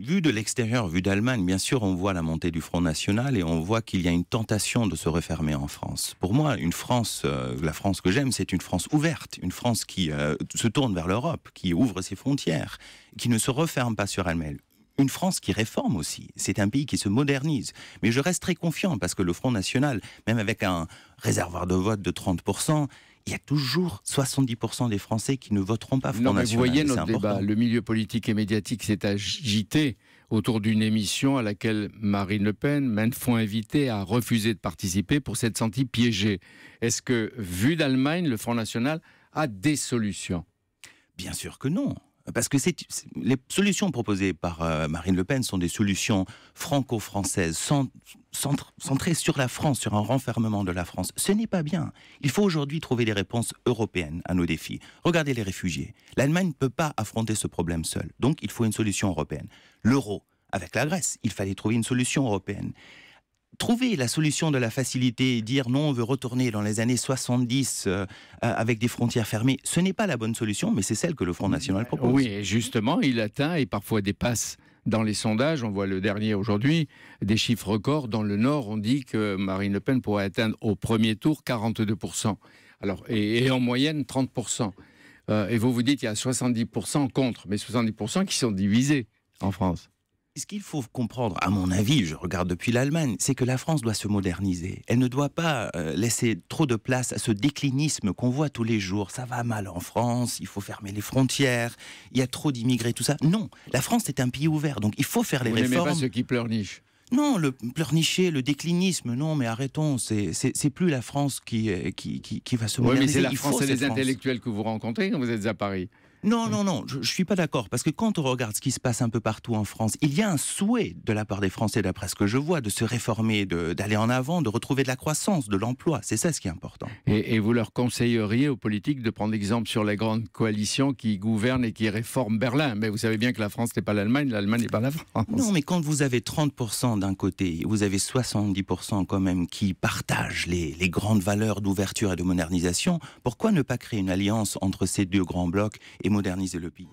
vu de l'extérieur, vu d'Allemagne, bien sûr, on voit la montée du Front National et on voit qu'il y a une tentation de se refermer en France. Pour moi, une France, la France que j'aime, c'est une France ouverte, une France qui se tourne vers l'Europe, qui ouvre ses frontières, qui ne se referme pas sur elle-même. Une France qui réforme aussi. C'est un pays qui se modernise. Mais je reste très confiant parce que le Front National, même avec un réservoir de vote de 30%, il y a toujours 70% des Français qui ne voteront pas Front National. Vous voyez notre débat. Le milieu politique et médiatique s'est agité autour d'une émission à laquelle Marine Le Pen, maintes fois invitée, a refusé de participer pour s'être sentie piégée. Est-ce que, vu d'Allemagne, le Front National a des solutions? Bien sûr que non. Parce que les solutions proposées par Marine Le Pen sont des solutions franco-françaises, centrées sur la France, sur un renfermement de la France. Ce n'est pas bien. Il faut aujourd'hui trouver des réponses européennes à nos défis. Regardez les réfugiés. L'Allemagne ne peut pas affronter ce problème seule. Donc il faut une solution européenne. L'euro, avec la Grèce, il fallait trouver une solution européenne. Trouver la solution de la facilité, dire non, on veut retourner dans les années 70 avec des frontières fermées, ce n'est pas la bonne solution, mais c'est celle que le Front National propose. Oui, et justement, il atteint et parfois dépasse dans les sondages, on voit le dernier aujourd'hui, des chiffres records. Dans le Nord, on dit que Marine Le Pen pourrait atteindre au premier tour 42%. Alors, et en moyenne 30%. Et vous dites qu'il y a 70% contre, mais 70% qui sont divisés en France. Ce qu'il faut comprendre, à mon avis, je regarde depuis l'Allemagne, c'est que la France doit se moderniser. Elle ne doit pas laisser trop de place à ce déclinisme qu'on voit tous les jours. Ça va mal en France, il faut fermer les frontières, il y a trop d'immigrés, tout ça. Non, la France est un pays ouvert, donc il faut faire les réformes. Vous n'aimez pas ceux qui pleurnichent? Non, le pleurnicher, le déclinisme, non, mais arrêtons. C'est plus la France qui va se moderniser. Oui, mais c'est la France et les intellectuels que vous rencontrez quand vous êtes à Paris. Non, je ne suis pas d'accord, parce que quand on regarde ce qui se passe un peu partout en France, il y a un souhait de la part des Français, d'après ce que je vois, de se réformer, d'aller en avant, de retrouver de la croissance, de l'emploi. C'est ça ce qui est important. Et vous leur conseilleriez aux politiques de prendre exemple sur la grande coalition qui gouverne et qui réforme Berlin. Mais vous savez bien que la France n'est pas l'Allemagne n'est pas la France. Non, mais quand vous avez 30% d'un côté, vous avez 70% quand même qui partagent les grandes valeurs d'ouverture et de modernisation, pourquoi ne pas créer une alliance entre ces deux grands blocs et moderniser le pays?